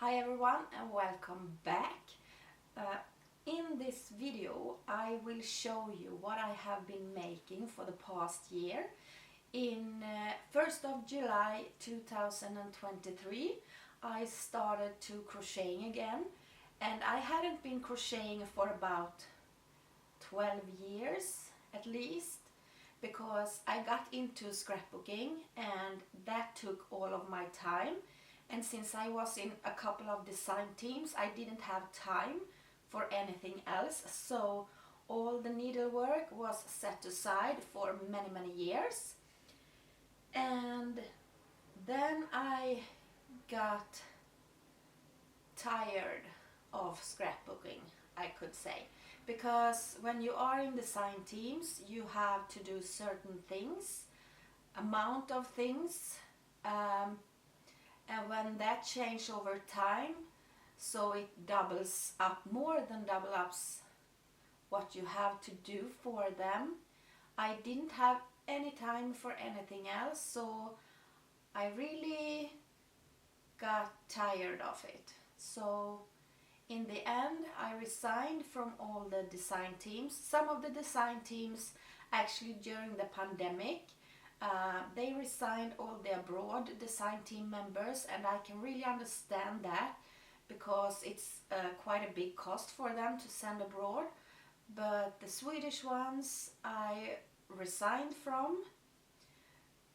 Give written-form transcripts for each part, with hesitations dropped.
Hi everyone and welcome back. In this video I will show you what I have been making for the past year. In 1st of July 2023 I started to crocheting again, and I hadn't been crocheting for about 12 years at least, because I got into scrapbooking and that took all of my time. And since I was in a couple of design teams, I didn't have time for anything else. So all the needlework was set aside for many years. And then I got tired of scrapbooking, I could say. Because when you are in design teams, you have to do certain things, amount of things. And when that changes over time, so it doubles up, more than double ups what you have to do for them. I didn't have any time for anything else, so I really got tired of it. So in the end I resigned from all the design teams. Some of the design teams actually during the pandemic, they resigned all the abroad design team members, and I can really understand that because it's quite a big cost for them to send abroad. But the Swedish ones I resigned from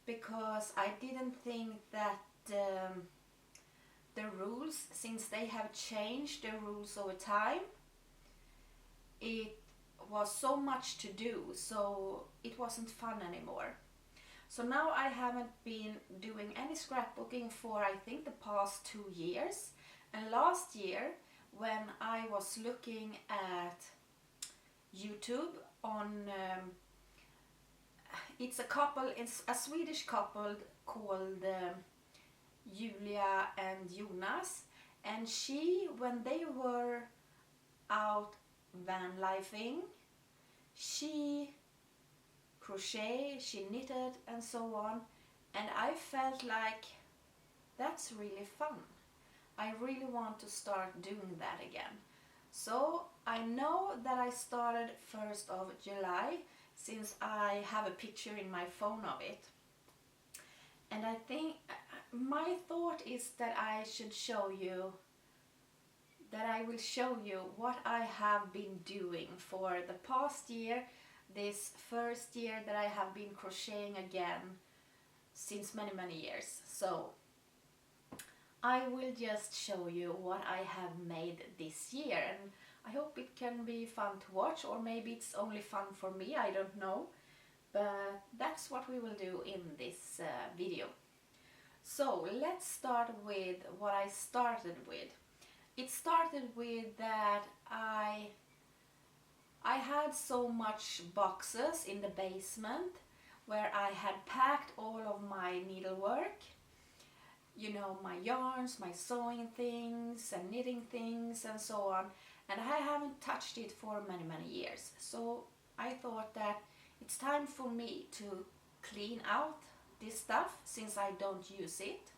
because I didn't think that the rules, since they have changed the rules over time, it was so much to do, so it wasn't fun anymore. So now I haven't been doing any scrapbooking for I think the past 2 years. And last year, when I was looking at YouTube on, it's a Swedish couple called Julia and Jonas, and when they were out van lifing, she crocheted, she knitted and so on, and I felt like that's really fun. I really want to start doing that again. So I know that I started 1st of July, since I have a picture in my phone of it. And I think my thought is that I should show you, that I will show you what I have been doing for the past year, this first year that I have been crocheting again since many years. So I will just show you what I have made this year, and I hope it can be fun to watch, or maybe it's only fun for me, I don't know. But that's what we will do in this video. So let's start with what I started with. It started with that I had so much boxes in the basement where I had packed all of my needlework, you know, my yarns, my sewing things and knitting things and so on, and I haven't touched it for many years. So I thought that it's time for me to clean out this stuff since I don't use it.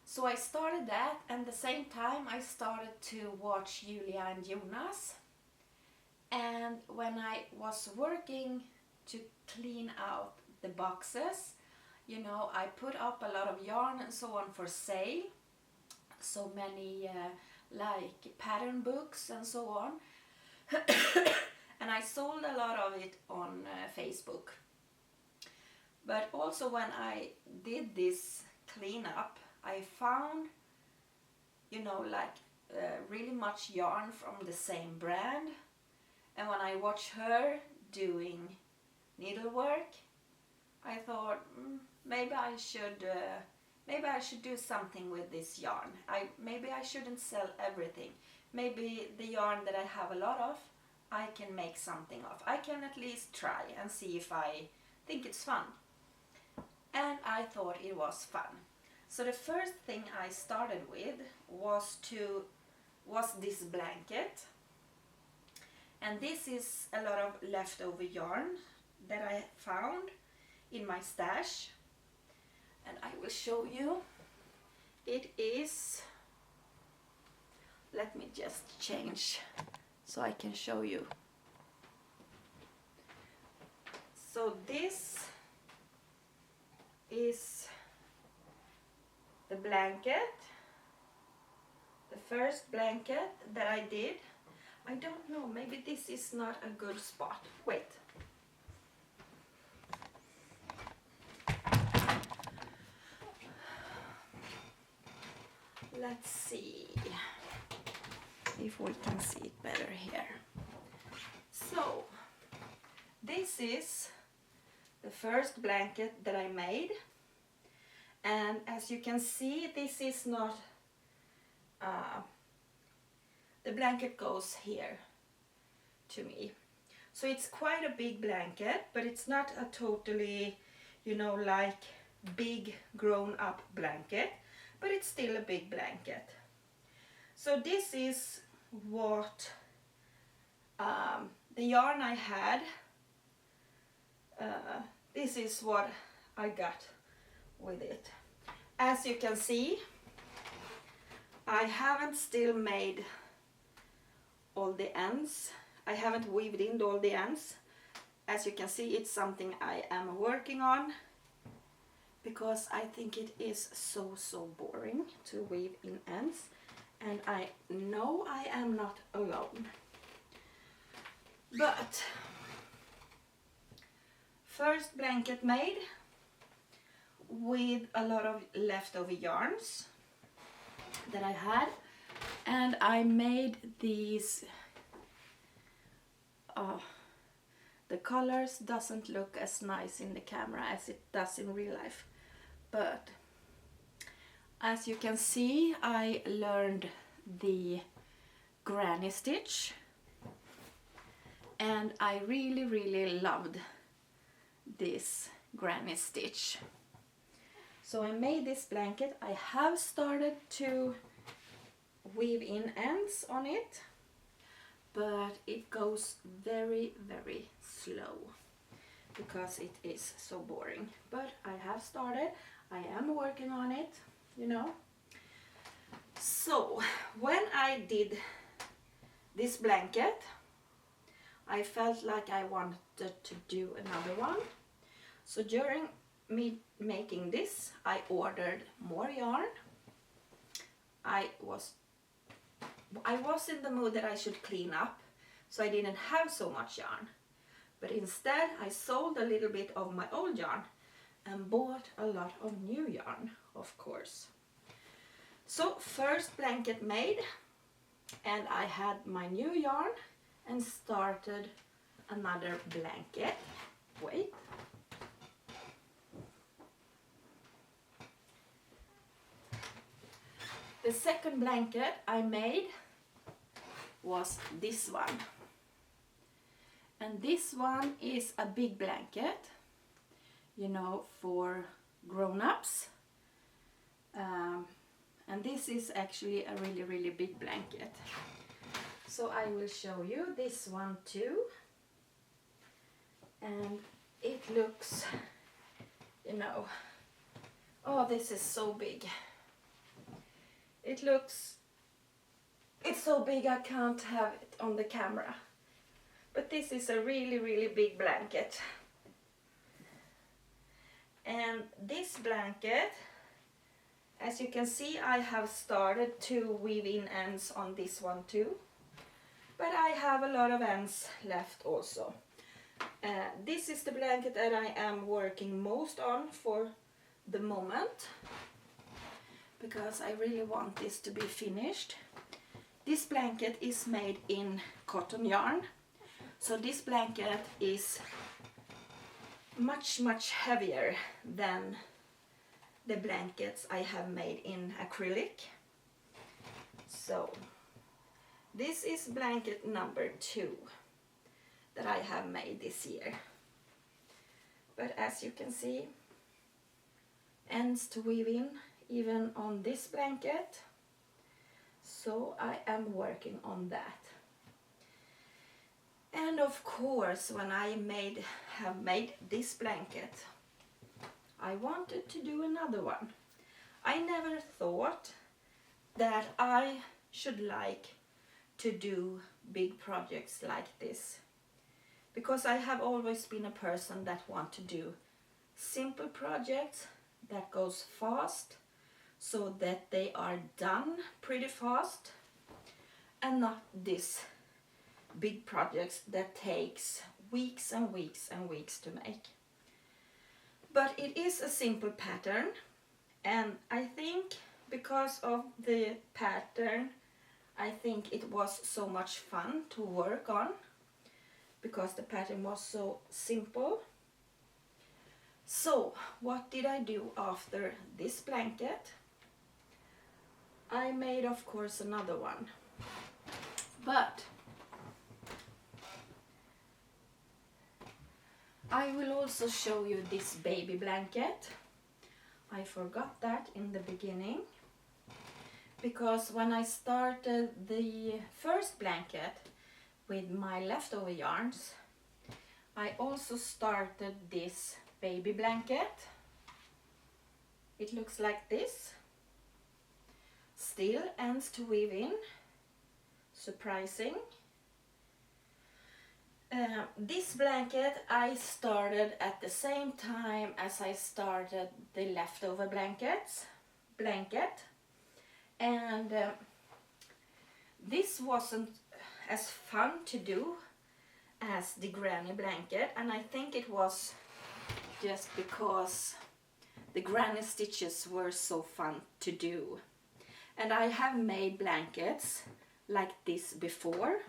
So I started that, and at the same time I started to watch Julia and Jonas. And when I was working to clean out the boxes, you know, I put up a lot of yarn and so on for sale. So many like pattern books and so on. And I sold a lot of it on Facebook. But also when I did this cleanup, I found, you know, like really much yarn from the same brand. And when I watched her doing needlework, I thought maybe I should do something with this yarn. Maybe I shouldn't sell everything. Maybe the yarn that I have a lot of, I can make something of. I can at least try and see if I think it's fun. And I thought it was fun. So the first thing I started with was this blanket. And this is a lot of leftover yarn that I found in my stash. And I will show you. It is let me just change so I can show you. So this is the blanket, the first blanket that I did. I don't know, maybe this is not a good spot. Wait. Let's see if we can see it better here. So this is the first blanket that I made, and as you can see, this is not the blanket goes here to me, so it's quite a big blanket, but it's not a totally, you know, like big grown-up blanket, but it's still a big blanket. So this is what the yarn I had, this is what I got with it. As you can see, I haven't still made all the ends. I haven't weaved in all the ends. As you can see, it's something I am working on, because I think it is so boring to weave in ends, and I know I am not alone. But first blanket made with a lot of leftover yarns that I had, and I made these. The colors doesn't look as nice in the camera as it does in real life, but as you can see, I learned the granny stitch, and I really loved this granny stitch. So I made this blanket. I have started to weave in ends on it, but it goes very slow because it is so boring. But I have started, I am working on it, you know. So when I did this blanket, I felt like I wanted to do another one. So during me making this, I ordered more yarn. I was in the mood that I should clean up, so I didn't have so much yarn. But instead I sold a little bit of my old yarn and bought a lot of new yarn, of course. So first blanket made, and I had my new yarn and started another blanket. Wait. The second blanket I made was this one. And this one is a big blanket, you know, for grown-ups. And this is actually a really big blanket. So I will show you this one too. And it looks, you know, oh, this is so big. It's so big I can't have it on the camera. But this is a really big blanket. And this blanket, as you can see, I have started to weave in ends on this one too. But I have a lot of ends left also. This is the blanket that I am working most on for the moment, because I really want this to be finished. This blanket is made in cotton yarn, so this blanket is much heavier than the blankets I have made in acrylic. So this is blanket number 2 that I have made this year. But as you can see, ends to weave in even on this blanket, so I am working on that. And of course, when I have made this blanket, I wanted to do another one. I never thought that I should like to do big projects like this, because I have always been a person that want to do simple projects that goes fast, so that they are done pretty fast, and not this big projects that takes weeks and weeks and weeks to make. But it is a simple pattern, and I think because of the pattern, I think it was so much fun to work on, because the pattern was so simple. So what did I do after this blanket? I made, of course, another one, but I will also show you this baby blanket. I forgot that in the beginning, because when I started the first blanket with my leftover yarns, I also started this baby blanket. It looks like this. Still ends to weave in. Surprising. This blanket I started at the same time as I started the leftover blanket, and this wasn't as fun to do as the granny blanket, and I think it was just because the granny stitches were so fun to do. And I have made blankets like this before,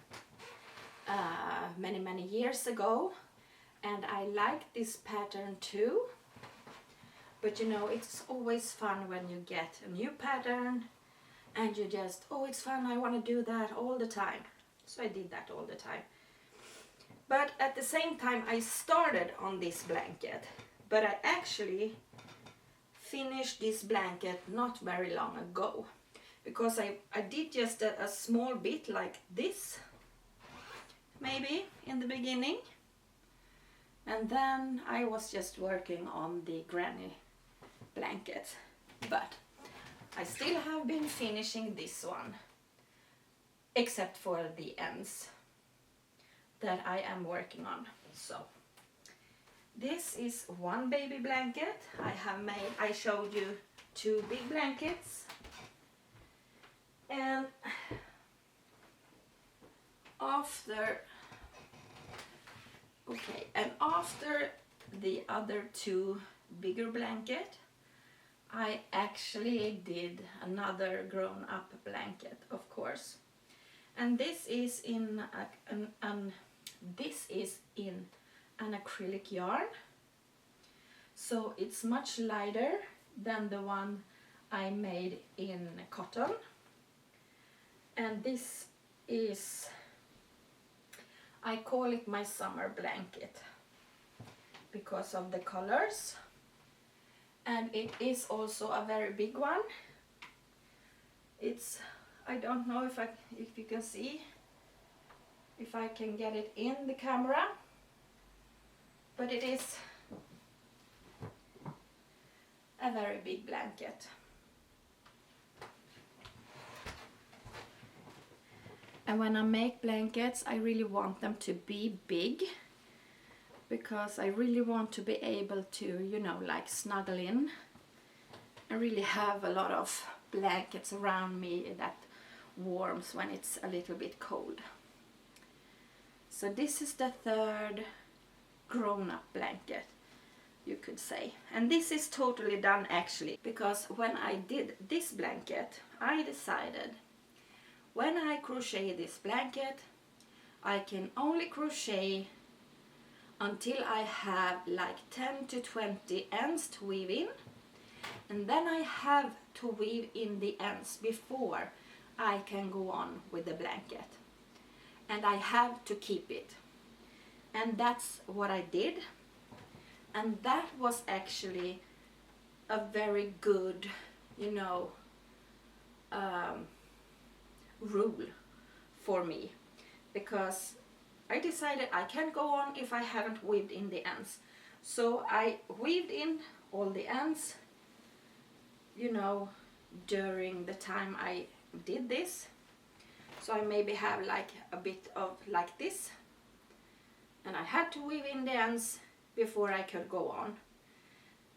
many years ago, and I like this pattern too. But you know, it's always fun when you get a new pattern and you just, oh, it's fun, I want to do that all the time. So I did that all the time. But at the same time I started on this blanket, but I actually finished this blanket not very long ago, because I did just a small bit like this, maybe in the beginning, and then I was just working on the granny blanket. But I still have been finishing this one, except for the ends that I am working on. So this is one baby blanket I have made. I showed you two big blankets, and after the other two bigger blanket, I actually did another grown-up blanket, of course, and this is in an acrylic yarn, so it's much lighter than the one I made in cotton. And this is, I call it my summer blanket because of the colors, and it is also a very big one. It's, I don't know if you can see, if I can get it in the camera, but it is a very big blanket. And when I make blankets, I really want them to be big, because I really want to be able to, you know, like snuggle in and really have a lot of blankets around me that warms when it's a little bit cold. So this is the third grown-up blanket, you could say. And this is totally done actually, because when I did this blanket, I decided when I crochet this blanket, I can only crochet until I have like 10 to 20 ends to weave in, and then I have to weave in the ends before I can go on with the blanket, and I have to keep it. And that's what I did, and that was actually a very good, you know, rule for me, because I decided I can't go on if I haven't weaved in the ends. So I weaved in all the ends, you know, during the time I did this, So I maybe have like a bit of like this, and I had to weave in the ends before I could go on,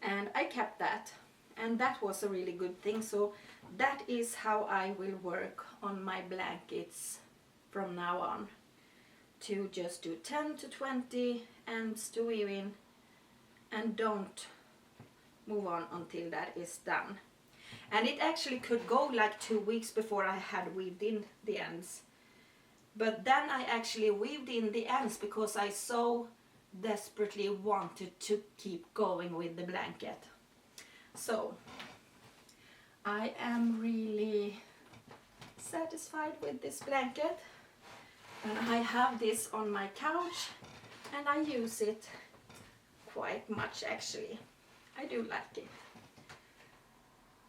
and I kept that, and that was a really good thing. So that is how I will work on my blankets from now on, to just do 10 to 20 ends to weave in and don't move on until that is done. And it actually could go like 2 weeks before I had weaved in the ends, but then I actually weaved in the ends because I so desperately wanted to keep going with the blanket. So I am really satisfied with this blanket, and I have this on my couch and I use it quite much actually. I do like it.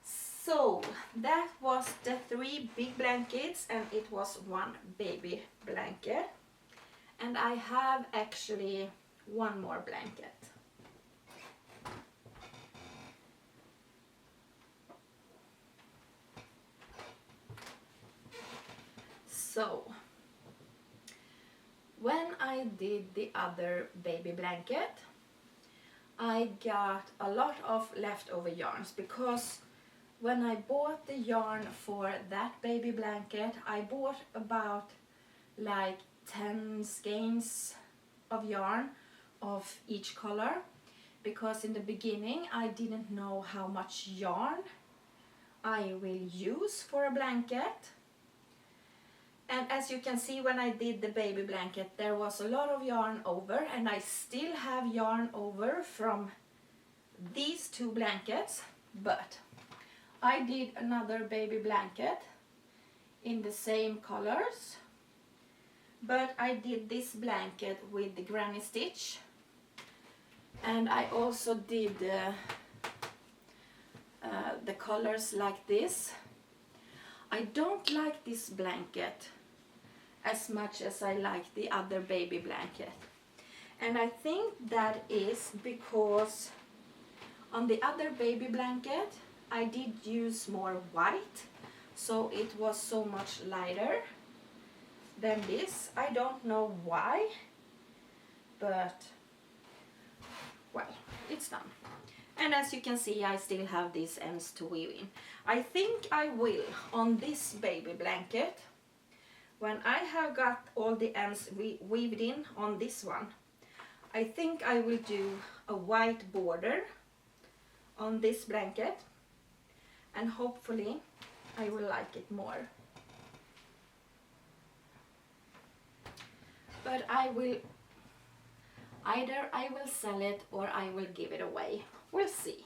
So that was the 3 big blankets, and it was 1 baby blanket, and I have actually 1 more blanket. So when I did the other baby blanket, I got a lot of leftover yarns, because when I bought the yarn for that baby blanket, I bought about like 10 skeins of yarn of each color, because in the beginning I didn't know how much yarn I will use for a blanket. And as you can see, when I did the baby blanket, there was a lot of yarn over, and I still have yarn over from these 2 blankets, but I did another baby blanket in the same colors, but I did this blanket with the granny stitch, and I also did the colors like this. I don't like this blanket as much as I like the other baby blanket, and I think that is because on the other baby blanket I did use more white, so it was so much lighter than this. I don't know why, but well, it's done. And as you can see, I still have these ends to weave in. I think I will, on this baby blanket, when I have got all the ends weaved in on this one, I think I will do a white border on this blanket, and hopefully I will like it more. But I will, either I will sell it or I will give it away. We'll see.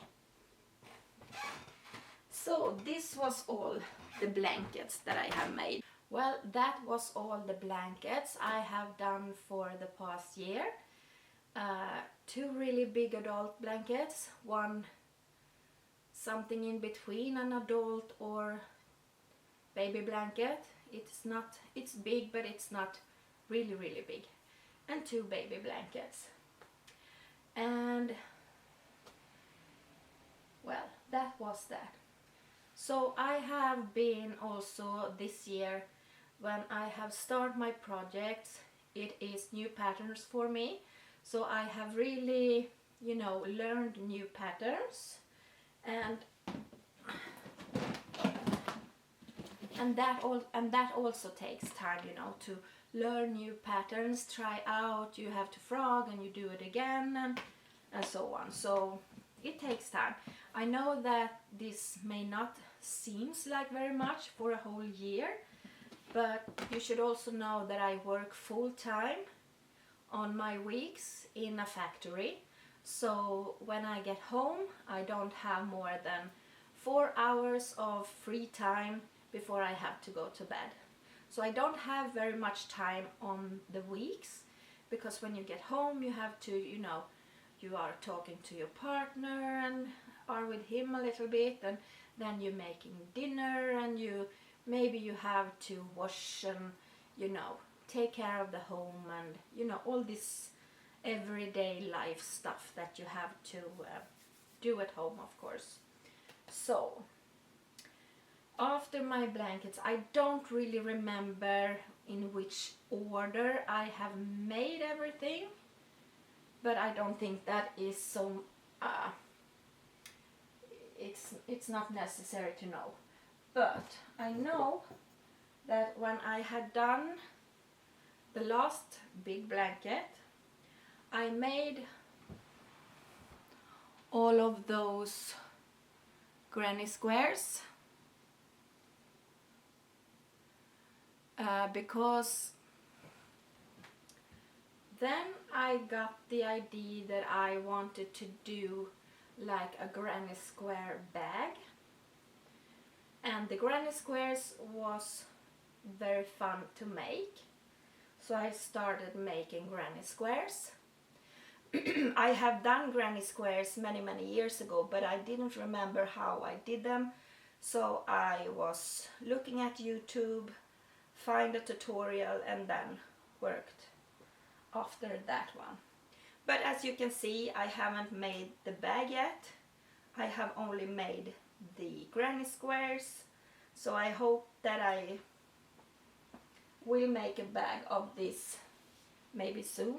So this was all the blankets that I have made. Well, that was all the blankets I have done for the past year. 2 really big adult blankets, 1 something in between an adult or baby blanket. It's big, but it's not really big. And 2 baby blankets. And well, that was that. So I have been also this year, when I have started my projects, it is new patterns for me. So I have really, learned new patterns, and that also takes time, to learn new patterns, try out. You have to frog and you do it again, and so on. So it takes time. I know that this may not seem like very much for a whole year, but you should also know that I work full-time on my weeks in a factory. So when I get home, I don't have more than 4 hours of free time before I have to go to bed. So I don't have very much time on the weeks, because when you get home you have to, you are talking to your partner and are with him a little bit, and then you're making dinner, and maybe you have to wash and, take care of the home, and, all this everyday life stuff that you have to do at home, of course. So after my blankets, I don't really remember in which order I have made everything, but I don't think that is so it's not necessary to know. But I know that when I had done the last big blanket, I made all of those granny squares because then I got the idea that I wanted to do like a granny square bag, and the granny squares was very fun to make, so I started making granny squares. I have done granny squares many years ago, but I didn't remember how I did them, so I was looking at YouTube, find a tutorial, and then worked after that one. But as you can see, I haven't made the bag yet. I have only made the granny squares, so I hope that I will make a bag of this maybe soon.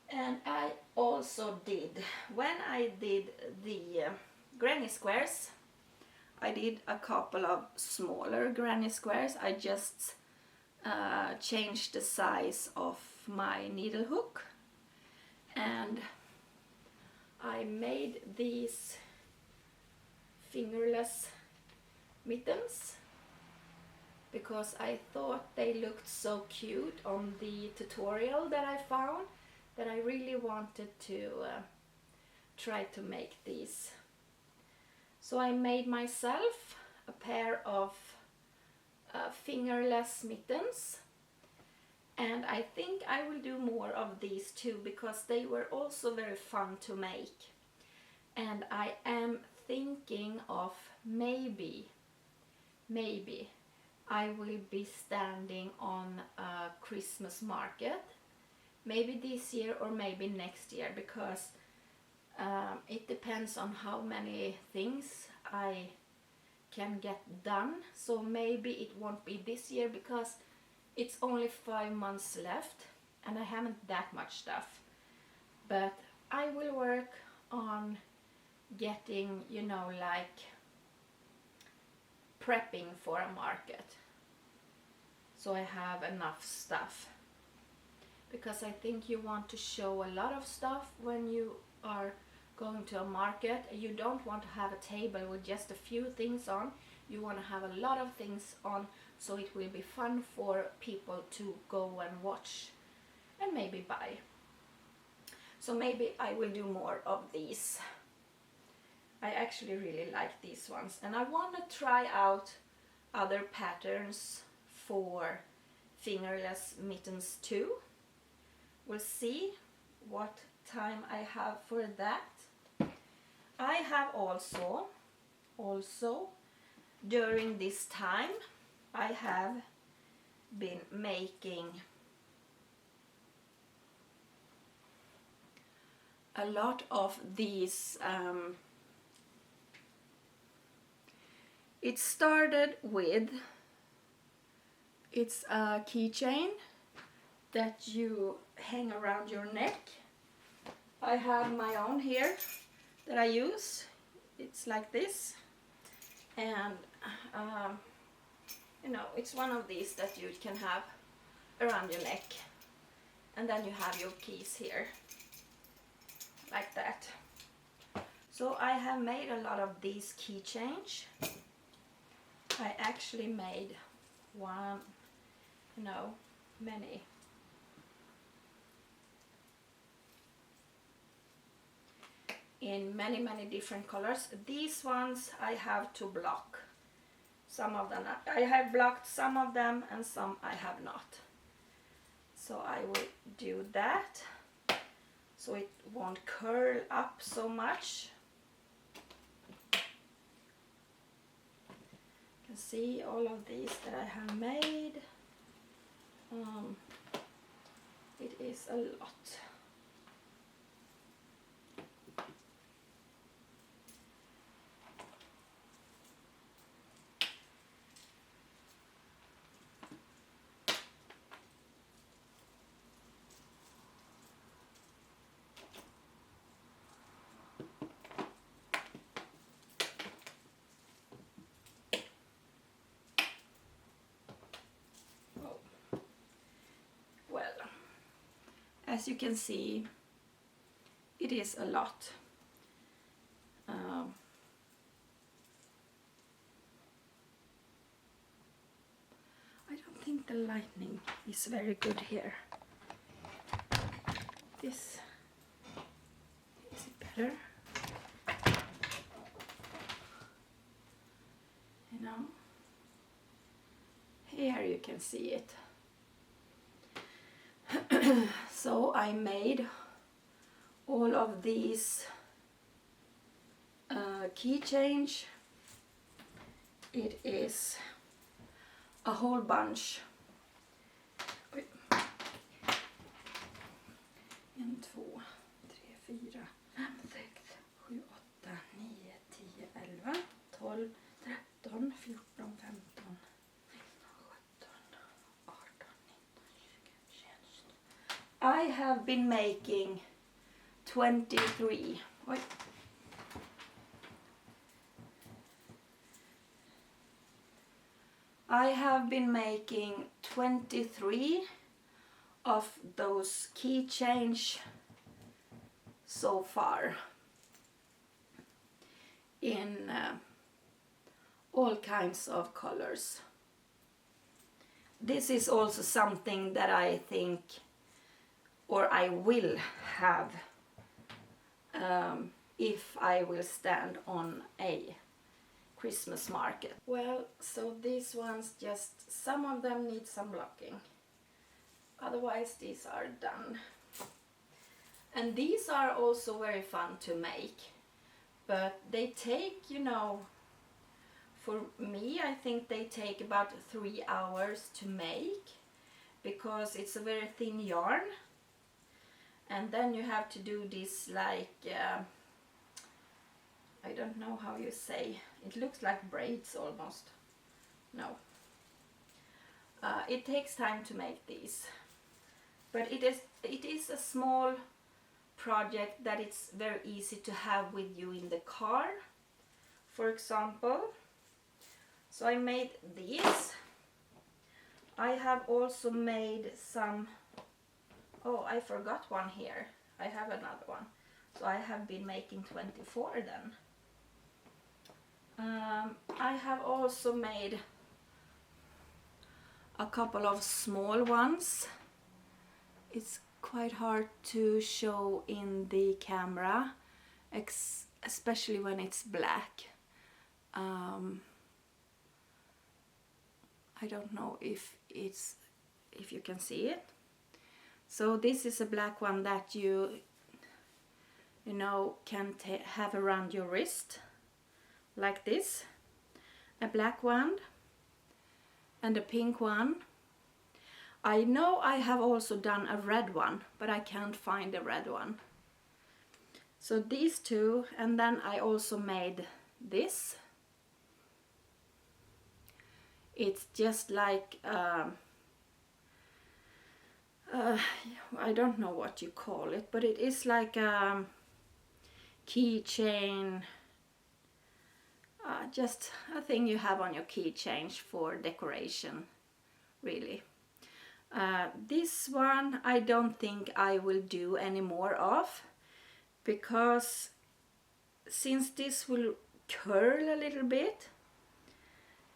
And I also did, when I did the granny squares, I did a couple of smaller granny squares. I just changed the size of my needle hook, and I made these fingerless mittens because I thought they looked so cute on the tutorial that I found that I really wanted to try to make these. So I made myself a pair of fingerless mittens, and I think I will do more of these too because they were also very fun to make. And I am thinking of maybe I will be standing on a Christmas market, maybe this year or maybe next year, because it depends on how many things I can get done. So maybe it won't be this year because it's only 5 months left and I haven't that much stuff. But I will work on getting, you know, like prepping for a market, so I have enough stuff, because I think you want to show a lot of stuff when you are going to a market. You don't want to have a table with just a few things on. You want to have a lot of things on, so it will be fun for people to go and watch and maybe buy. So maybe I will do more of these. I actually really like these ones, and I want to try out other patterns for fingerless mittens too. We'll see what time I have for that. I have also during this time I have been making a lot of these. It started with, it's a keychain that you hang around your neck. I have my own here that I use. It's like this, and you know, it's one of these that you can have around your neck, and then you have your keys here like that. So I have made a lot of these keychains. I actually made one, you know, many. In many different colors. These ones I have to block. Some of them I have blocked, some of them, and some I have not. So I will do that so it won't curl up so much. You can see all of these that I have made. It is a lot. as you can see, it is a lot. I don't think the lighting is very good here. This is it better? You know, here you can see it. So I made all of these key change. It is a whole bunch. 1, 2, 3, 4, 5, 6, 7, 8, 9, 10, 11, 12, 13, 14, 15, 16, 17, 18, 19, 20. I have been making 23. Wait. I have been making 23 of those key change so far in all kinds of colors. This is also something that I think, or I will have, if I will stand on a Christmas market. Well, so these ones, just some of them need some blocking. Otherwise these are done. And these are also very fun to make. But they take, you know, for me I think they take about 3 hours to make. Because it's a very thin yarn. And then you have to do this like, I don't know how you say, it looks like braids almost. No. It takes time to make these. But it is a small project that it's very easy to have with you in the car, for example. So I made these. I have also made some, oh, I forgot one here. I have another one. So I have been making 24 then. I have also made a couple of small ones. It's quite hard to show in the camera, especially when it's black. I don't know if you can see it. So this is a black one that you know can have around your wrist, like this. A black one and a pink one. I know I have also done a red one, but I can't find a red one. So these two, and then I also made this. It's just like I don't know what you call it, but it is like a keychain, just a thing you have on your keychain for decoration, really. This one I don't think I will do any more of, because since this will curl a little bit,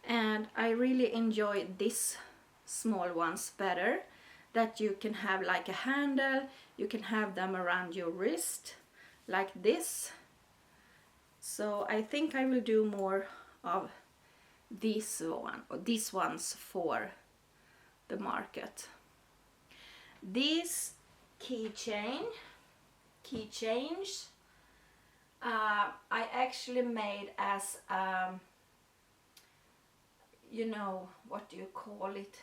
and I really enjoy this small ones better, that you can have like a handle, you can have them around your wrist like this. So I think I will do more of these ones for the market. These keychains I actually made as you know, what do you call it?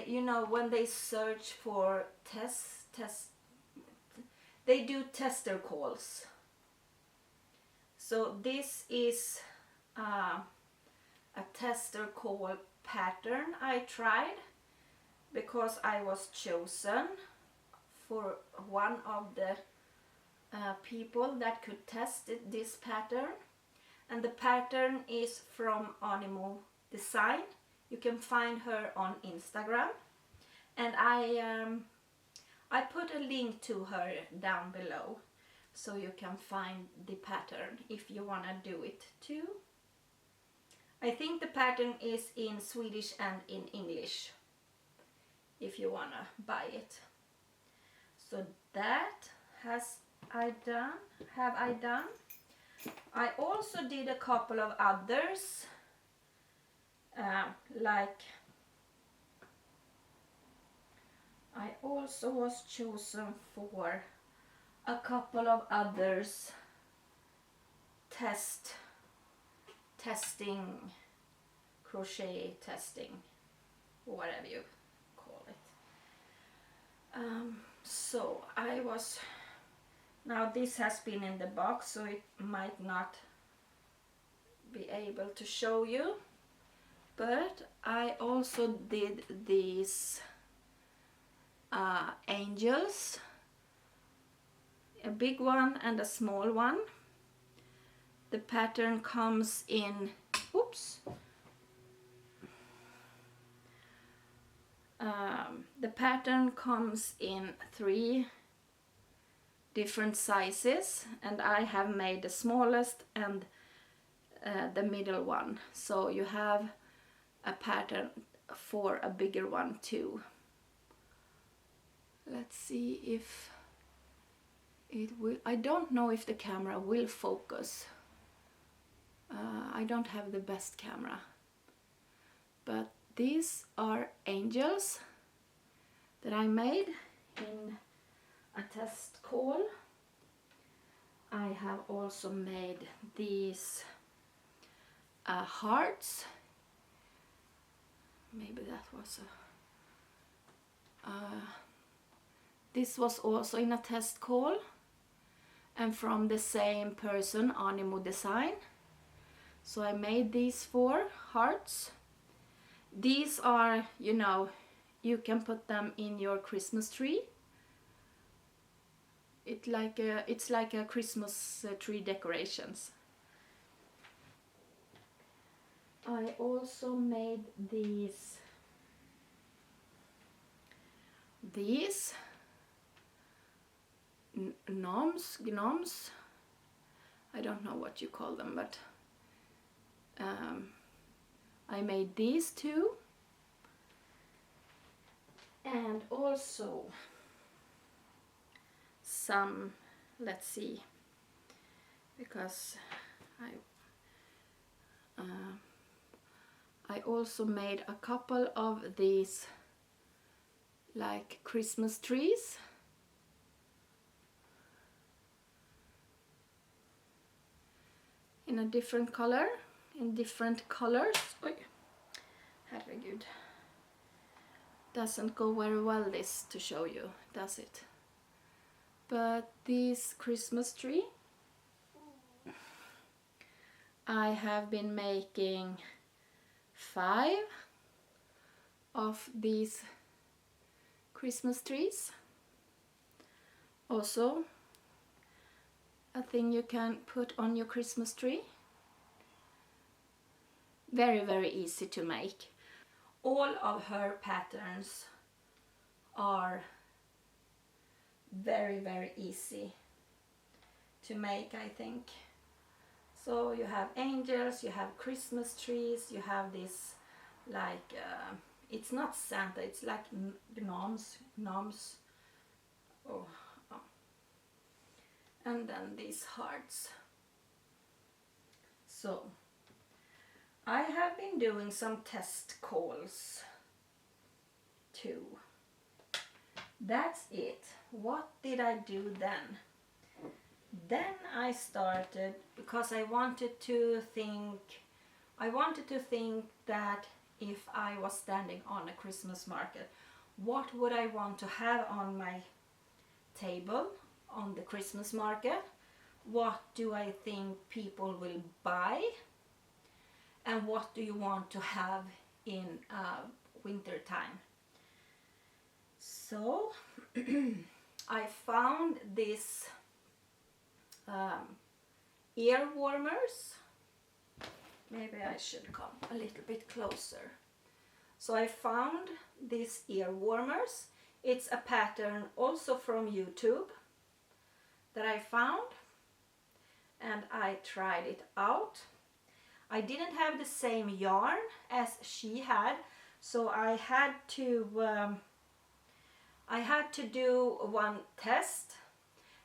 You know, when they search for they do tester calls. So this is a tester call pattern I tried, because I was chosen for one of the people that could test this pattern. And the pattern is from Animo Design. You can find her on Instagram. And I put a link to her down below so you can find the pattern if you want to do it too. I think the pattern is in Swedish and in English if you want to buy it. So that have I done. I also did a couple of others, like I also was chosen for a couple of others testing, crochet testing, whatever you call it. So I was, now this has been in the box, so it might not be able to show you, but I also did these angels, a big one and a small one. The pattern comes in, oops, the pattern comes in 3 different sizes, and I have made the smallest and the middle one, so you have a pattern for a bigger one too. Let's see if it will. I don't know if the camera will focus. I don't have the best camera, but these are angels that I made in a test call. I have also made these hearts. Maybe that was this was also in a test call and from the same person, Animo Design. So I made these 4 hearts. These are, you know, you can put them in your Christmas tree. It's like a Christmas tree decorations. I also made these gnomes. I don't know what you call them, but I made these 2, and also some, let's see, because I also made a couple of these like Christmas trees. In a different color, in different colors. Oj, herregud. Doesn't go very well this to show you, does it? But this Christmas tree, I have been making 5 of these Christmas trees. Also a thing you can put on your Christmas tree. Very, very easy to make. All of her patterns are very, very easy to make, I think. So you have angels, you have Christmas trees, you have this like, it's not Santa, it's like gnomes. Oh. And then these hearts. So I have been doing some test calls too. That's it. What did I do then? Then I started, because I wanted to think that if I was standing on a Christmas market, what would I want to have on my table on the Christmas market? What do I think people will buy? And what do you want to have in winter time? So I found this ear warmers. Maybe I should come a little bit closer. So I found these ear warmers It's a pattern also from YouTube that I found, and I tried it out. I didn't have the same yarn as she had, so I had to do one test,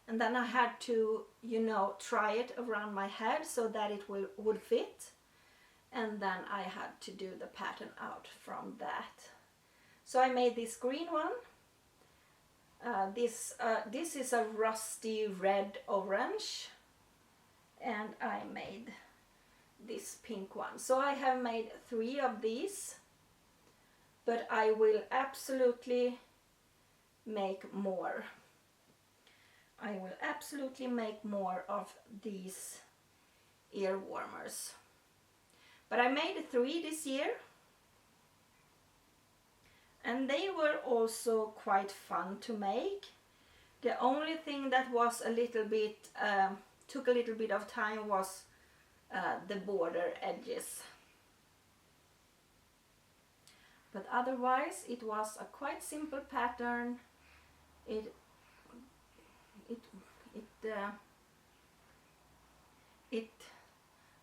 and then I had to, you know, try it around my head so that it would fit, and then I had to do the pattern out from that. So I made this green one. This is a rusty red orange, and I made this pink one. So I have made 3 of these, but I will absolutely make more. I will absolutely make more of these ear warmers. But I made 3 this year, and they were also quite fun to make. The only thing that was a little bit took a little bit of time was the border edges. But otherwise it was a quite simple pattern. It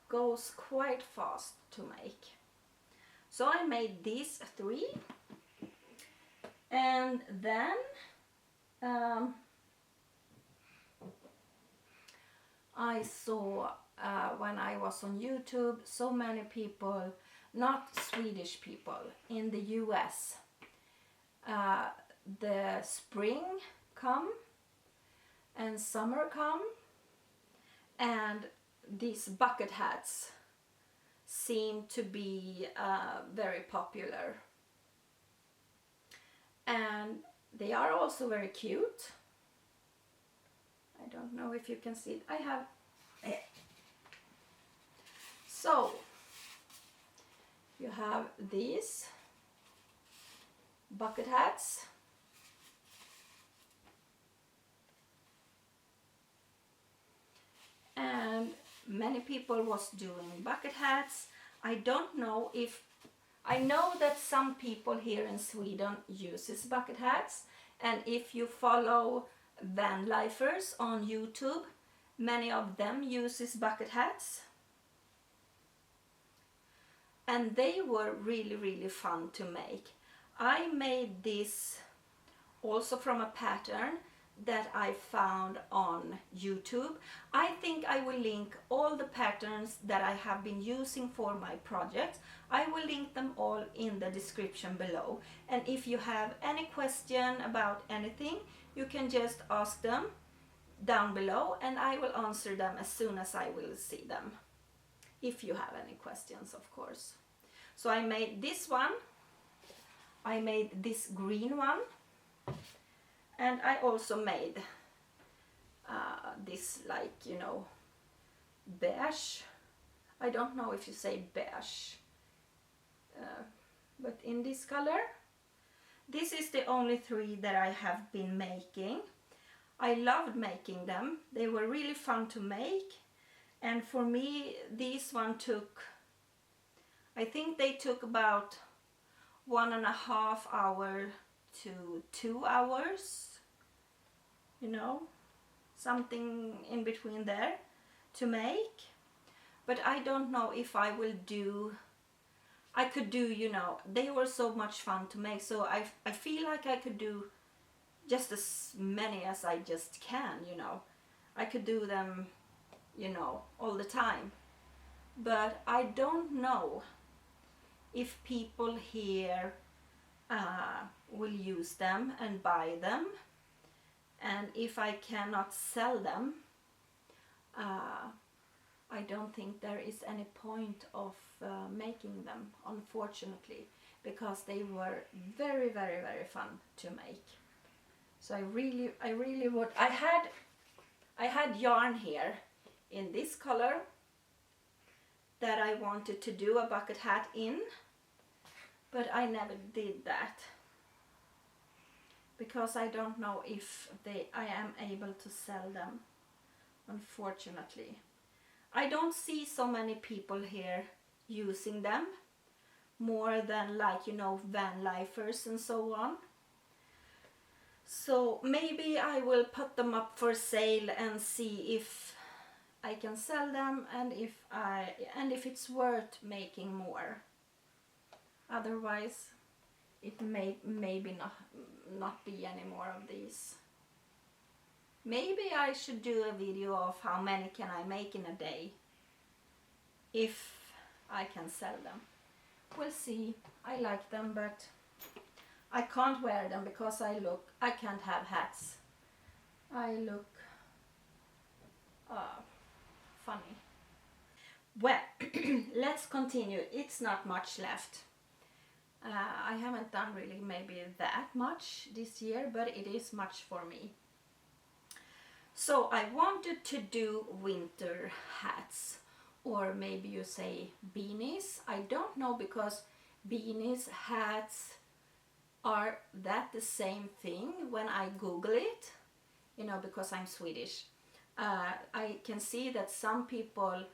goes quite fast to make. So I made these 3, and then I saw when I was on YouTube so many people, not Swedish people, in the US. The spring come and summer come, and these bucket hats seem to be very popular, and they are also very cute. I don't know if you can see it. I have so you have these bucket hats, and many people was doing bucket hats. I don't know if, I know that some people here in Sweden uses bucket hats, and if you follow van lifers on YouTube, many of them uses bucket hats, and they were really fun to make. I made this also from a pattern that I found on YouTube. I think I will link all the patterns that I have been using for my project. I will link them all in the description below, and if you have any question about anything, you can just ask them down below, and I will answer them as soon as I will see them, if you have any questions, of course. So I made this one, I made this green one, and I also made this, like, you know, beige. I don't know if you say beige, but in this color. This is the only 3 that I have been making. I loved making them. They were really fun to make, and for me this one took, I think they took about 1.5 hours to 2 hours, you know, something in between there to make. But I don't know if I will do, I could do, you know, they were so much fun to make, so I feel like I could do just as many as I just can, you know. I could do them, you know, all the time. But I don't know if people here will use them and buy them, and if I cannot sell them, I don't think there is any point of making them, unfortunately, because they were very fun to make. So I really would. I had yarn here in this color that I wanted to do a bucket hat in, but I never did that because I don't know if I am able to sell them, unfortunately. I don't see so many people here using them, more than, like, you know, van lifers and so on. So maybe I will put them up for sale and see if I can sell them, and if it's worth making more. Otherwise it may maybe not be any more of these. Maybe I should do a video of how many can I make in a day, if I can sell them. We'll see. I like them, but I can't wear them because I can't have hats. I look funny. Well, let's continue. It's not much left. I haven't done really maybe that much this year, but it is much for me. So I wanted to do winter hats, or maybe you say beanies. I don't know, because beanies, hats, are that the same thing when I Google it? You know, because I'm Swedish. I can see that some people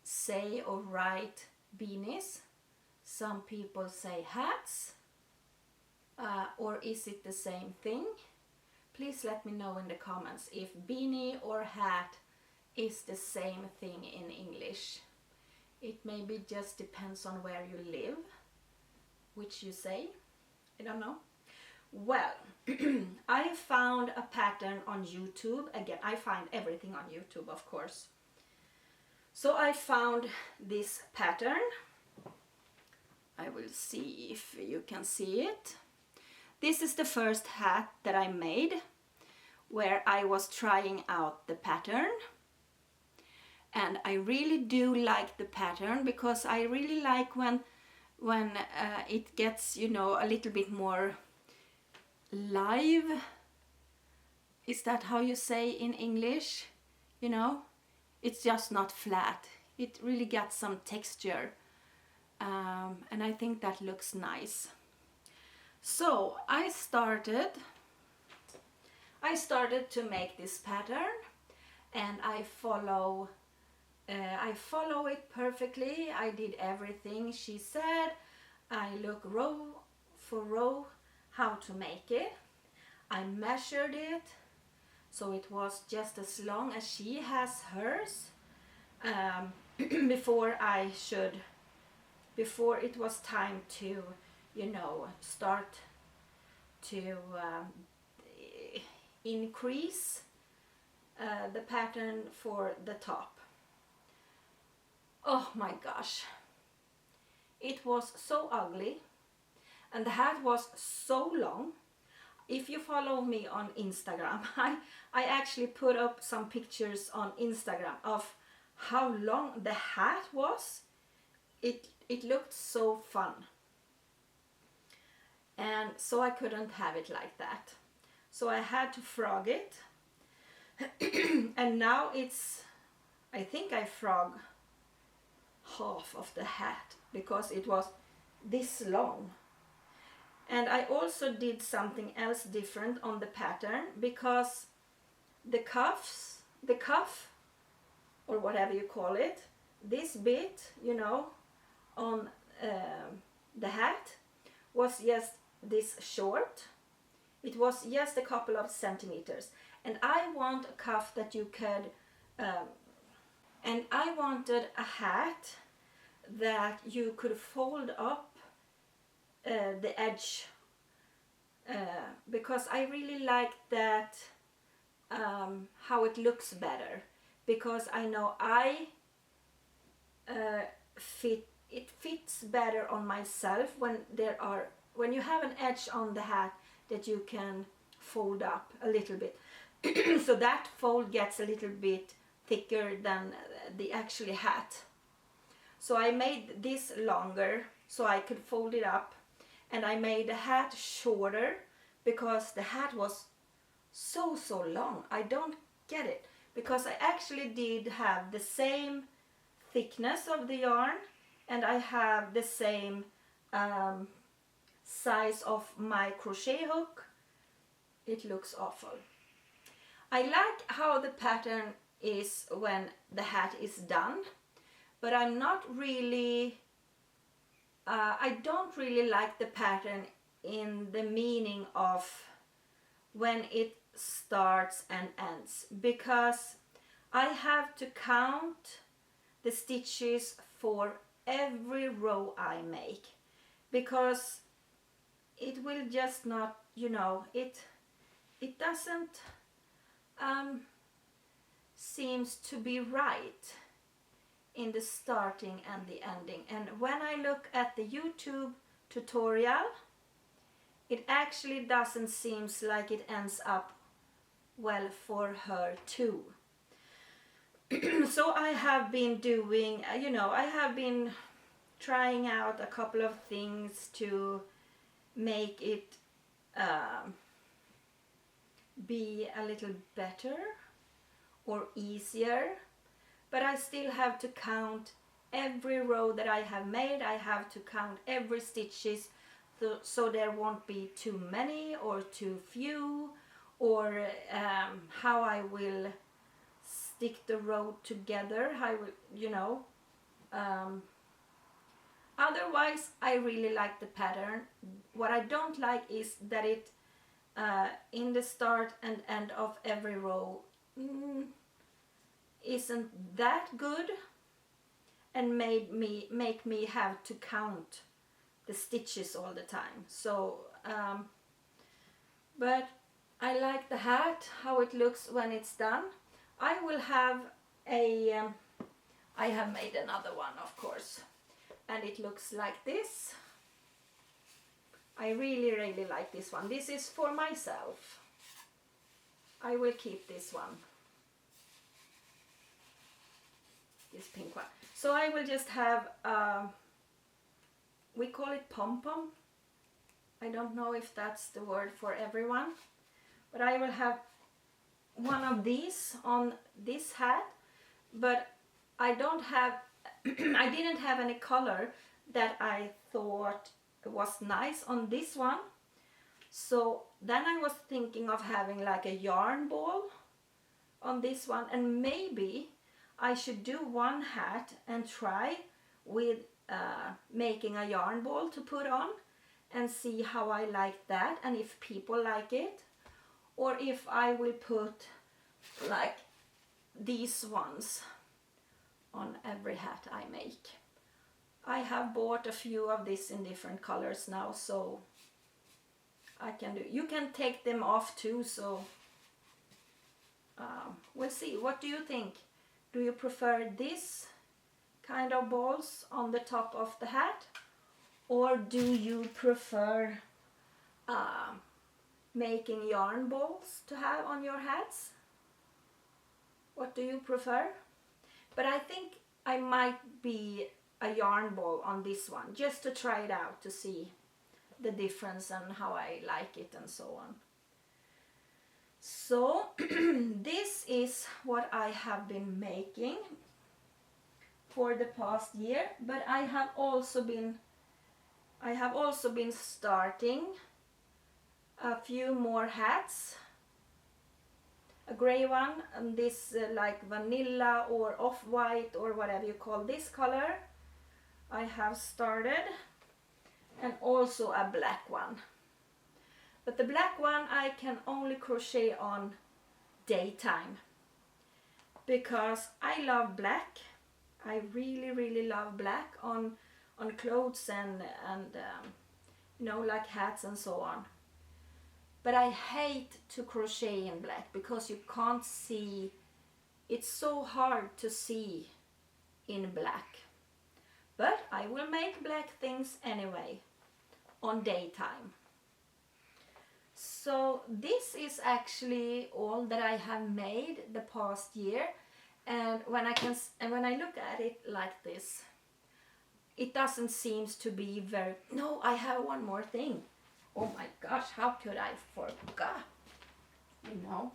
say or write beanies, some people say hats, or is it the same thing? Please let me know in the comments if beanie or hat is the same thing in English. It maybe just depends on where you live, which you say. I don't know. Well, I found a pattern on YouTube. Again, I find everything on YouTube, of course. So I found this pattern. I will see if you can see it. This is the first hat that I made, where I was trying out the pattern. And I really do like the pattern, because I really like when it gets, you know, a little bit more live. Is that how you say in English? You know, it's just not flat. It really got some texture, and I think that looks nice. So I started to make this pattern, and I follow it perfectly. I did everything she said. I look row for row how to make it. I measured it, so it was just as long as she has hers, before it was time to, you know, start to increase the pattern for the top. Oh my gosh, it was so ugly, and the hat was so long. If you follow me on Instagram, I actually put up some pictures on Instagram of how long the hat was. It looked so fun, and so I couldn't have it like that. So I had to frog it, and now I think I frog half of the hat, because it was this long. And I also did something else different on the pattern, because the cuff, or whatever you call it, this bit, you know, on the hat was just this short. It was just a couple of centimeters, and I want a cuff that you could and I wanted a hat that you could fold up the edge, because I really like that, how it looks better, because I know it fits better on myself when you have an edge on the hat that you can fold up a little bit. So that fold gets a little bit thicker than the actual hat. So I made this longer so I could fold it up, and I made the hat shorter because the hat was so long. I don't get it, because I actually did have the same thickness of the yarn, and I have the same size of my crochet hook. It looks awful. I like how the pattern is when the hat is done, but I'm not really I don't really like the pattern in the meaning of when it starts and ends, because I have to count the stitches for every row I make, because it will just not, you know, it doesn't seems to be right in the starting and the ending. And when I look at the YouTube tutorial, it actually doesn't seem like it ends up well for her too. So I have been doing, you know, I have been trying out a couple of things to make it be a little better or easier, but I still have to count every row that I have made. I have to count every stitches, so there won't be too many or too few, or how I will stick the row together, how I will, you know. Otherwise, I really like the pattern. What I don't like is that it in the start and end of every row isn't that good, and make me have to count the stitches all the time. So but I like the hat, how it looks when it's done. I will have a I have made another one, of course, and it looks like this. I really like this one. This is for myself. I will keep this one, this pink one. So I will just have we call it pom-pom. I don't know if that's the word for everyone, but I will have one of these on this hat, but I don't have I didn't have any color that I thought was nice on this one. So then I was thinking of having like a yarn ball on this one, and maybe I should do one hat and try with making a yarn ball to put on and see how I like that, and if people like it, or if I will put like these ones on every hat I make. I have bought a few of these in different colors now, so I can do. You can take them off too, so we'll see. What do you think? Do you prefer this kind of balls on the top of the hat, or do you prefer making yarn balls to have on your hats? What do you prefer? But I think I might be a yarn ball on this one, just to try it out, to see the difference and how I like it and so on. So this is what I have been making for the past year, but I have also been starting a few more hats. A gray one, and this like vanilla or off-white or whatever you call this color I have started, and also a black one. But the black one I can only crochet on daytime, because I love black. I really love black on clothes and you know, like hats and so on. But I hate to crochet in black because you can't see. It's so hard to see in black. But I will make black things anyway on daytime. So this is actually all that I have made the past year, and when I look at it like this, it doesn't seem to be very. No, I have one more thing. Oh my gosh, how could I forget? You know,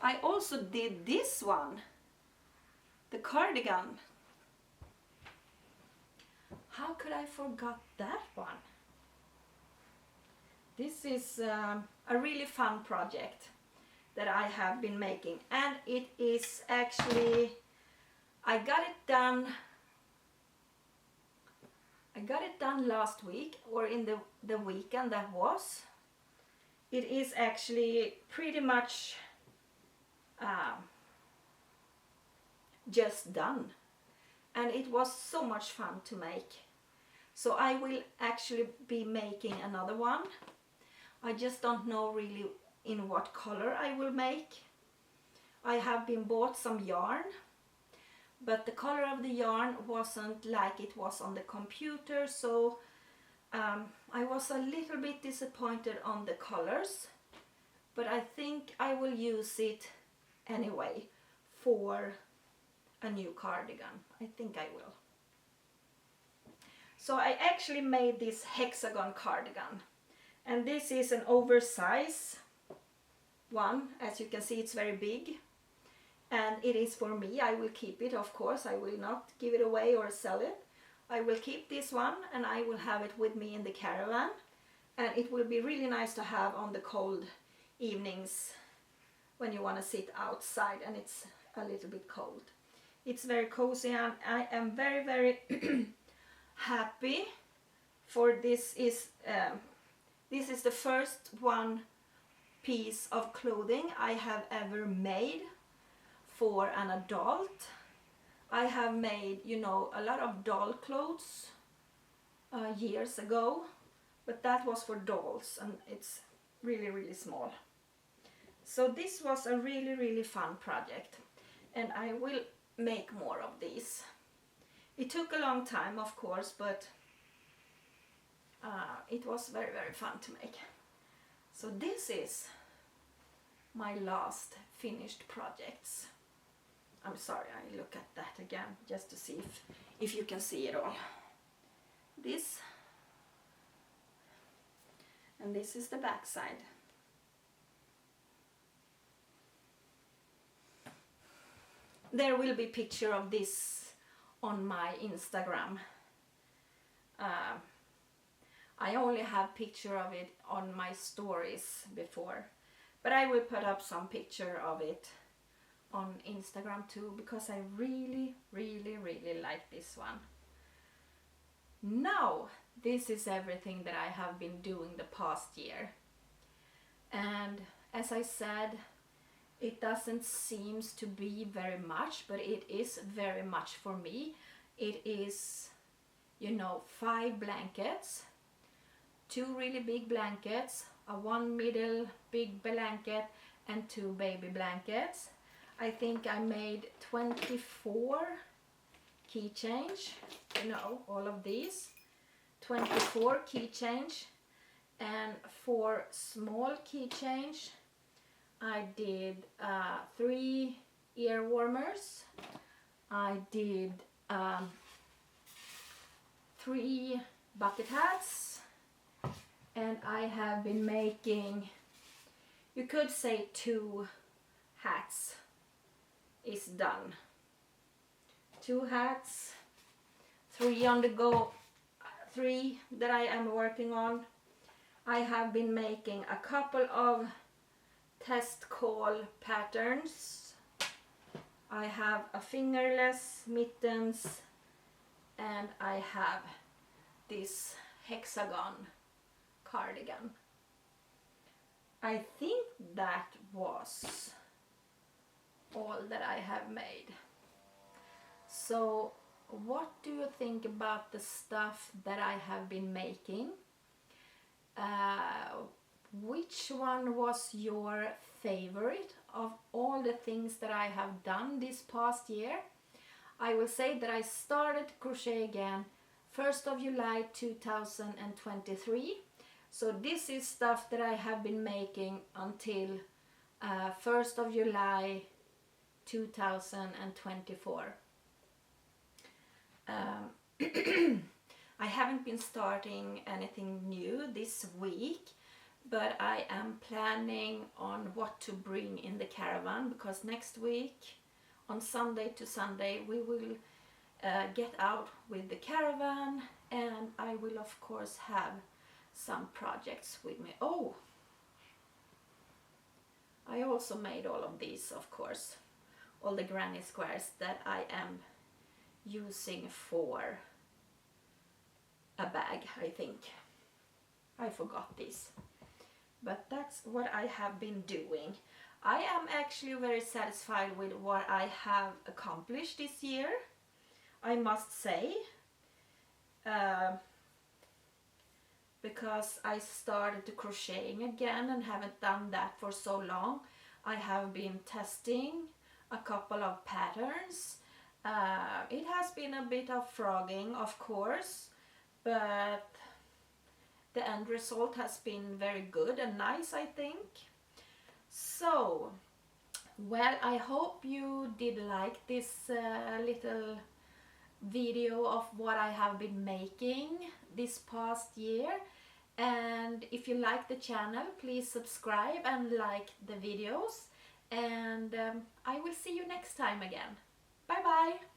I also did this one, the cardigan. How could I forget that one? This is a really fun project that I have been making, and it is actually, I got it done I got it done last week, or in the weekend that was. It is actually pretty much just done, and it was so much fun to make. So I will actually be making another one. I just don't know really in what color I will make. I have been bought some yarn, but the color of the yarn wasn't like it was on the computer, so I was a little bit disappointed on the colors, but I think I will use it anyway for a new cardigan. I think I will. So I actually made this hexagon cardigan, and this is an oversized one. As you can see, it's very big, and it is for me. I will keep it, of course. I will not give it away or sell it. I will keep this one, and I will have it with me in the caravan, and it will be really nice to have on the cold evenings when you want to sit outside and it's a little bit cold. It's very cozy, and I am very, very happy for this. This is the first one piece of clothing I have ever made for an adult. I have made, you know, a lot of doll clothes years ago, but that was for dolls, and it's really, really small. So this was a really, really fun project, and I will make more of these. It took a long time, of course, but it was very, very fun to make. So this is my last finished projects. I'm sorry, I look at that again just to see if you can see it all. This, and this is the back side. There will be a picture of this on my Instagram. I only have picture of it on my stories before, but I will put up some picture of it on Instagram too, because I really, really, really like this one. Now, this is everything that I have been doing the past year, and as I said, it doesn't seem to be very much, but it is very much for me. It is, you know, 5 blankets, 2 really big blankets, a 1 middle big blanket, and 2 baby blankets. I think I made 24 key change, you know, all of these. 24 key change, and for small key change I did 3 ear warmers. I did 3 bucket hats, and I have been making, you could say 2 hats is done. 2 hats, 3 on the go, 3 that I am working on. I have been making a couple of test call patterns. I have a fingerless mittens, and I have this hexagon cardigan. I think that was all that I have made. So what do you think about the stuff that I have been making? Which one was your favorite of all the things that I have done this past year? I will say that I started crochet again 1st of July 2023. So this is stuff that I have been making until 1st of July 2024. I haven't been starting anything new this week, but I am planning on what to bring in the caravan, because next week on Sunday to Sunday we will get out with the caravan, and I will of course have some projects with me. Oh, I also made all of these, of course, all the granny squares that I am using for a bag, I think. I forgot this. But that's what I have been doing. I am actually very satisfied with what I have accomplished this year, I must say. Because I started to crocheting again and haven't done that for so long. I have been testing a couple of patterns. It has been a bit of frogging, of course, but the end result has been very good and nice, I think. So, well, I hope you did like this little video of what I have been making this past year. And if you like the channel, please subscribe and like the videos. And I will see you next time again. Bye bye!